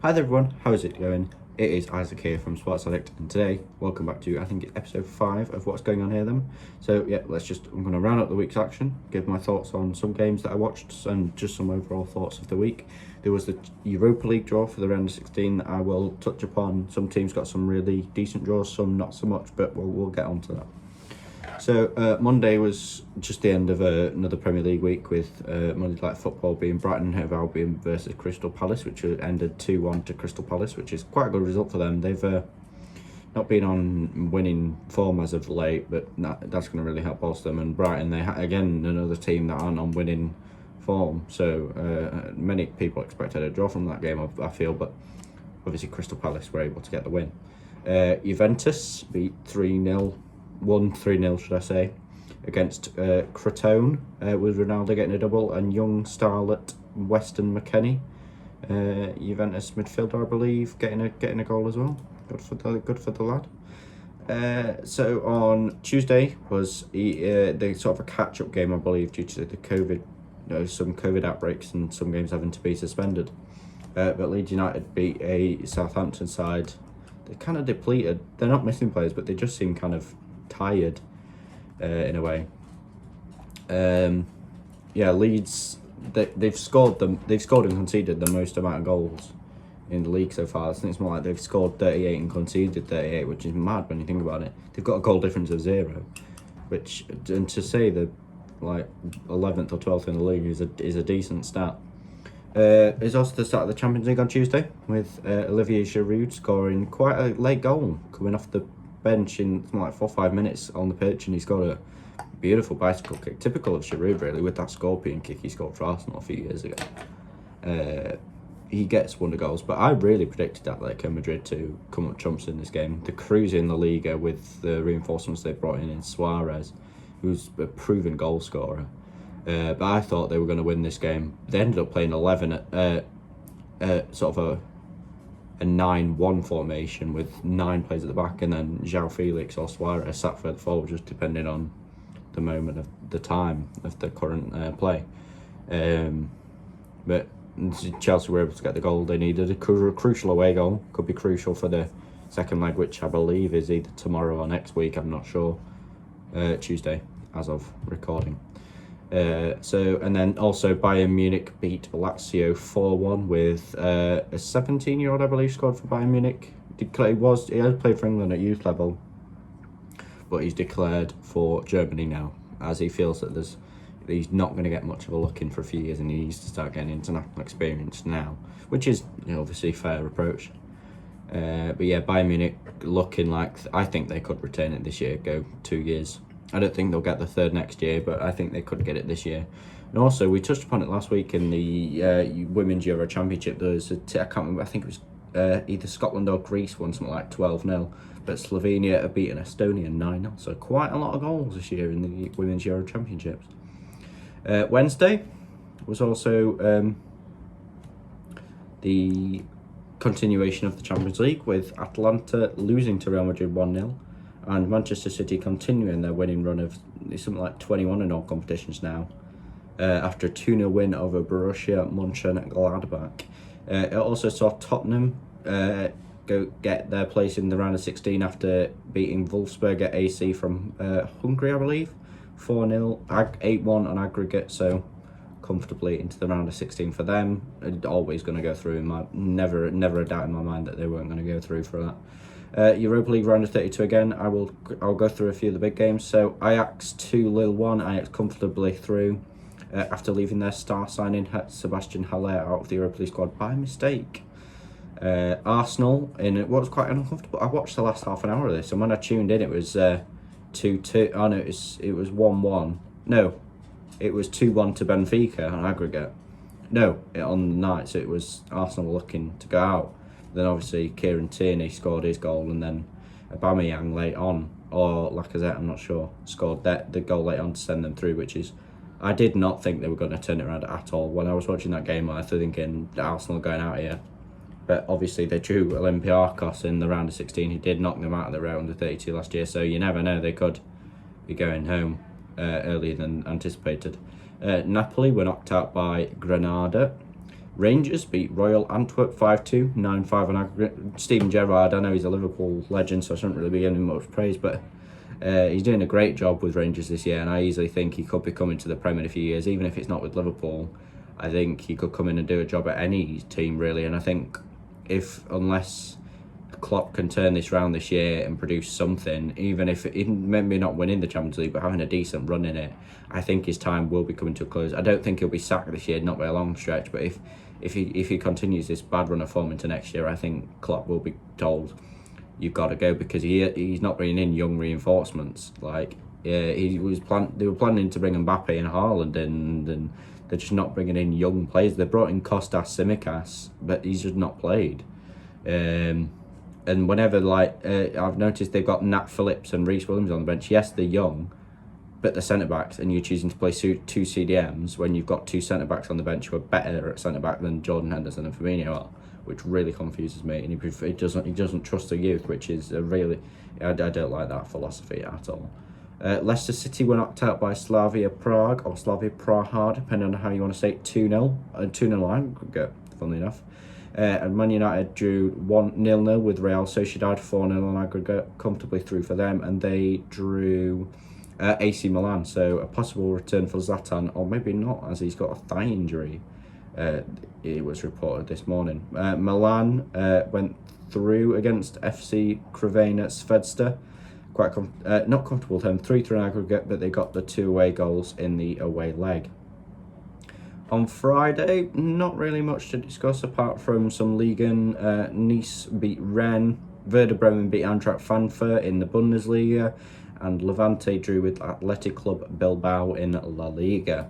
Hi there everyone, how's it going? It is Isaac here from Sports Addict, and today, welcome back to, I think it's episode 5 of what's going on here then. So yeah, I'm going to round up the week's action, give my thoughts on some games that I watched, and just some overall thoughts of the week. There was the Europa League draw for the round of 16 that I will touch upon. Some teams got some really decent draws, some not so much, but we'll get on to that. So Monday was just the end of another Premier League week with Monday Night Football being Brighton Hove Albion versus Crystal Palace, which ended 2-1 to Crystal Palace, which is quite a good result for them. They've not been on winning form as of late, but that's going to really help bolster them. And Brighton, they again another team that aren't on winning form, so many people expected a draw from that game, I feel, but obviously Crystal Palace were able to get the win. Juventus beat 3-0. Won 3-0, should I say, against Crotone, with Ronaldo getting a double, and young starlet Weston McKennie, Juventus midfielder, I believe, getting a goal as well. Good for the lad. So on Tuesday was the sort of a catch-up game, I believe, due to the some COVID outbreaks and some games having to be suspended. But Leeds United beat a Southampton side. They're kind of depleted. They're not missing players, but they just seem kind of tired in a way. Leeds, they've scored and conceded the most amount of goals in the league so far. I think it's more like they've scored 38 and conceded 38, which is mad when you think about it. They've got a goal difference of 0, and to say they're like 11th or 12th in the league is a decent stat. It's also the start of the Champions League on Tuesday, with Olivier Giroud scoring quite a late goal, coming off the bench in like 4 or 5 minutes on the pitch, and he's got a beautiful bicycle kick, typical of Giroud really, with that scorpion kick he scored for Arsenal a few years ago. He gets wonder goals, but I really predicted Atletico Madrid to come up trumps in this game. They're cruising the Liga with the reinforcements they brought in Suarez, who's a proven goal scorer. But I thought they were going to win this game. They ended up playing 11 at sort of a 9-1 formation with 9 players at the back, and then João Felix or Suarez sat further forward, just depending on the moment of the time of the current play. But Chelsea were able to get the goal they needed. A crucial away goal, could be crucial for the second leg, which I believe is either tomorrow or next week, I'm not sure. Tuesday, as of recording. And then also Bayern Munich beat Lazio 4-1 with a 17-year-old, I believe, scored for Bayern Munich. He has played for England at youth level, but he's declared for Germany now, as he feels that he's not going to get much of a look in for a few years, and he needs to start getting international experience now, which is obviously a fair approach. But yeah, Bayern Munich looking like, I think they could retain it this year, go 2 years. I don't think they'll get the third next year, but I think they could get it this year. And also, we touched upon it last week in the Women's Euro Championship. There was I can't remember, I think it was either Scotland or Greece won something like 12-0, but Slovenia have beaten Estonia 9-0. So quite a lot of goals this year in the Women's Euro Championships. Wednesday was also the continuation of the Champions League, with Atalanta losing to Real Madrid 1-0. And Manchester City continuing their winning run of something like 21 in all competitions now, after a 2-0 win over Borussia Mönchengladbach. It also saw Tottenham go get their place in the round of 16 after beating Wolfsburg at AC from Hungary, I believe, 4-0, 8-1 on aggregate, so comfortably into the round of 16 for them. Always going to go through, never a doubt in my mind that they weren't going to go through for that. Europa League round of 32 again. I'll go through a few of the big games. So Ajax 2, Lille 1. Ajax comfortably through after leaving their star signing Sebastian Haller out of the Europa League squad by mistake. Arsenal in what was quite uncomfortable. I watched the last half an hour of this, and when I tuned in, it was 2-2. Oh no, it was 1-1. No, it was 2-1 to Benfica on aggregate. No, on the night, so it was Arsenal looking to go out. Then obviously Kieran Tierney scored his goal, and then Aubameyang late on, or Lacazette, I'm not sure, scored the goal late on to send them through, which is, I did not think they were going to turn it around at all. When I was watching that game, I was thinking Arsenal going out here. But obviously they drew Olympiacos in the round of 16, who did knock them out of the round of 32 last year, so you never know, they could be going home earlier than anticipated. Napoli were knocked out by Granada. Rangers beat Royal Antwerp 5-2, 9-5 on aggregate. Steven Gerrard, I know he's a Liverpool legend, so I shouldn't really be giving him much praise, but he's doing a great job with Rangers this year, and I easily think he could be coming to the Prem in a few years, even if it's not with Liverpool. I think he could come in and do a job at any team, really, and I think unless Klopp can turn this round this year and produce something, even maybe not winning the Champions League, but having a decent run in it, I think his time will be coming to a close. I don't think he'll be sacked this year, not by a long stretch, but if he continues this bad run of form into next year, I think Klopp will be told, you've got to go, because he's not bringing in young reinforcements. Like, they were planning to bring Mbappe and Haaland in, and they're just not bringing in young players. They brought in Kostas Tsimikas, but he's just not played. And whenever, I've noticed they've got Nat Phillips and Reece Williams on the bench. Yes, they're young, but they're centre-backs, and you're choosing to play two CDMs when you've got two centre-backs on the bench who are better at centre-back than Jordan Henderson and Firmino are, which really confuses me. And he doesn't trust the youth, which is I don't like that philosophy at all. Leicester City were knocked out by Slavia Prague, or Slavia Praha, depending on how you want to say it, 2-0. 2-0 line, funnily enough. And Man United drew 1-0 with Real Sociedad, 4-0 on aggregate, comfortably through for them, and they drew AC Milan, so a possible return for Zlatan, or maybe not, as he's got a thigh injury, it was reported this morning. Milan went through against FC Crvena Zvezda, quite not comfortable term, 3-3 on aggregate, but they got the 2 away goals in the away leg. On Friday, not really much to discuss apart from some Ligen. Nice beat Rennes, Werder Bremen beat Eintracht Frankfurt in the Bundesliga, and Levante drew with Athletic Club Bilbao in La Liga.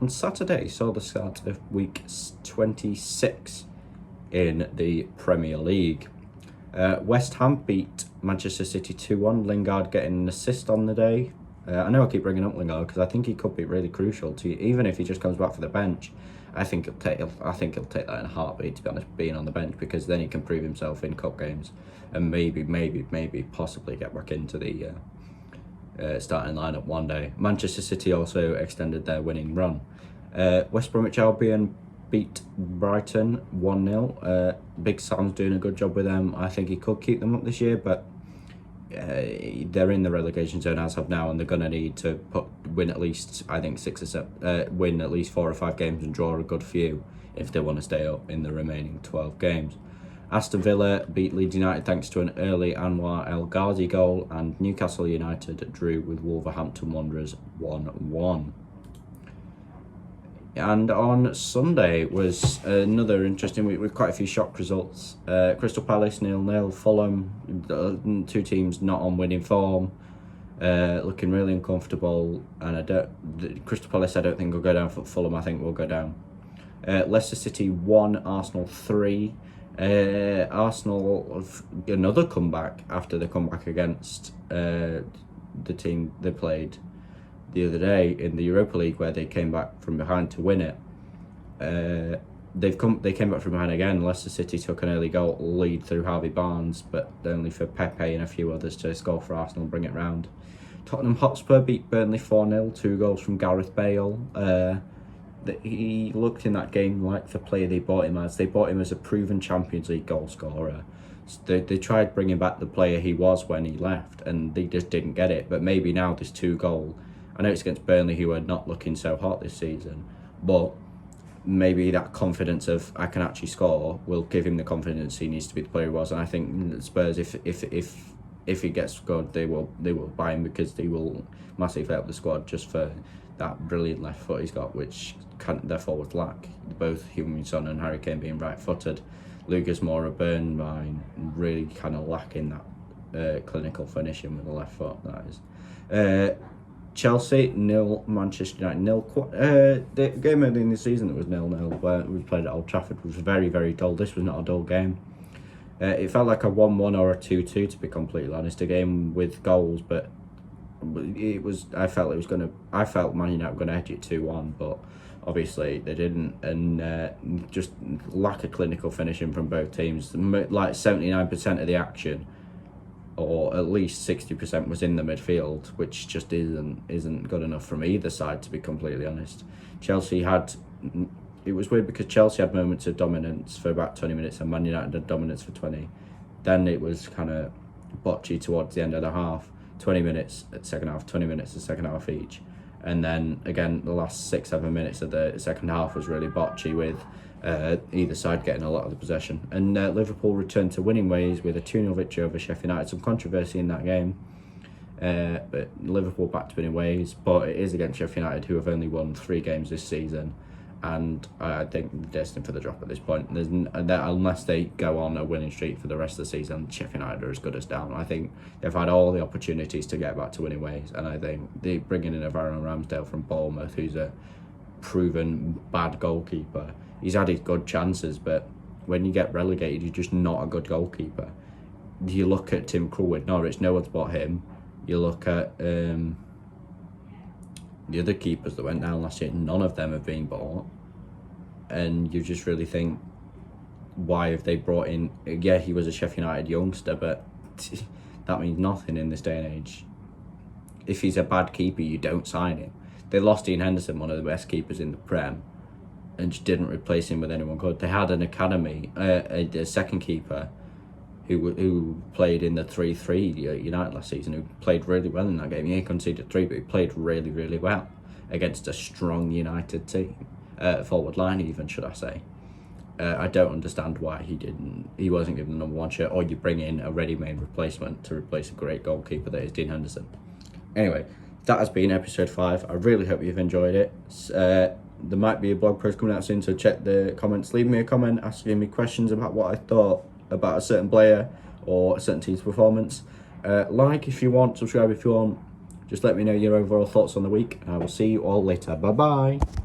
On Saturday saw the start of week 26 in the Premier League. West Ham beat Manchester City 2-1, Lingard getting an assist on the day. I know I keep bringing up Lingard because I think he could be really crucial to you, even if he just comes back for the bench. I think he'll take that in a heartbeat, to be honest, being on the bench, because then he can prove himself in cup games and maybe possibly get back into the starting lineup one day. Manchester City also extended their winning run. West Bromwich Albion beat Brighton 1-0. Big Sam's doing a good job with them. I think he could keep them up this year, but they're in the relegation zone as of now, and they're going to need to win at least 4 or 5 games and draw a good few if they want to stay up in the remaining 12 games. Aston Villa beat Leeds United thanks to an early Anwar El Ghazi goal, and Newcastle United drew with Wolverhampton Wanderers 1-1. And on Sunday was another interesting week with quite a few shock results. Crystal Palace 0-0, Fulham, 2 teams not on winning form, looking really uncomfortable. And Crystal Palace I don't think will go down, for Fulham I think will go down. Leicester City 1, Arsenal 3. Arsenal another comeback after the comeback against the team they played the other day in the Europa League, where they came back from behind to win it. They came back from behind again. Leicester City took an early goal lead through Harvey Barnes, but only for Pepe and a few others to score for Arsenal and bring it round. Tottenham Hotspur beat Burnley 4-0, 2 goals from Gareth Bale. He looked in that game like the player they bought him as. They bought him as a proven Champions League goal scorer. They tried bringing back the player he was when he left, and they just didn't get it. But maybe now this 2 goal, I know it's against Burnley, who are not looking so hot this season, but maybe that confidence of I can actually score will give him the confidence he needs to be the player he was. And I think Spurs, if he gets scored, they will buy him, because they will massively help the squad just for that brilliant left foot he's got, which their forwards lack. Both Heung-min Son and Harry Kane being right-footed. Lucas Moura, Burnmine really kind of lacking that clinical finishing with the left foot. That is. Chelsea 0, Manchester United 0. The game early in the season that was 0-0, where we played at Old Trafford, was very, very dull. This was not a dull game. It felt like a 1-1 or a 2-2, to be completely honest. A game with goals, but it was. I felt Man United were going to edge it 2-1, but obviously they didn't, and just lack of clinical finishing from both teams. Like 79% of the action, or at least 60%, was in the midfield, which just isn't good enough from either side, to be completely honest. Chelsea had it was weird because Chelsea had moments of dominance for about 20 minutes and Man United had dominance for 20. Then it was kind of botchy towards the end of the half. 20 minutes at second half, 20 minutes at second half each. And then again, the last 6-7 minutes of the second half was really botchy with either side getting a lot of the possession. And Liverpool returned to winning ways with a 2-0 victory over Sheffield United. Some controversy in that game. But Liverpool back to winning ways. But it is against Sheffield United, who have only won 3 games this season. And I think they're destined for the drop at this point. Unless they go on a winning streak for the rest of the season, Sheffield United are as good as down. I think they've had all the opportunities to get back to winning ways, and I think they bringing in a Aaron Ramsdale from Bournemouth, who's a proven bad goalkeeper. He's had his good chances, but when you get relegated, you're just not a good goalkeeper. You look at Tim Krul with Norwich, no one's bought him. You look at the other keepers that went down last year, none of them have been bought. And you just really think, why have they brought in... Yeah, he was a Sheffield United youngster, but that means nothing in this day and age. If he's a bad keeper, you don't sign him. They lost Ian Henderson, one of the best keepers in the Prem, and just didn't replace him with anyone good. They had an academy, a second keeper, who played in the 3-3 United last season, who played really well in that game. He conceded 3, but he played really, really well against a strong United team. Forward line even, should I say. I don't understand why he wasn't given the number 1 shirt, or you bring in a ready-made replacement to replace a great goalkeeper that is Dean Henderson. Anyway, that has been episode 5. I really hope you've enjoyed it. There might be a blog post coming out soon, so check the comments. Leave me a comment asking me questions about what I thought about a certain player or a certain team's performance. Like if you want, subscribe if you want. Just let me know your overall thoughts on the week, and I will see you all later. Bye bye.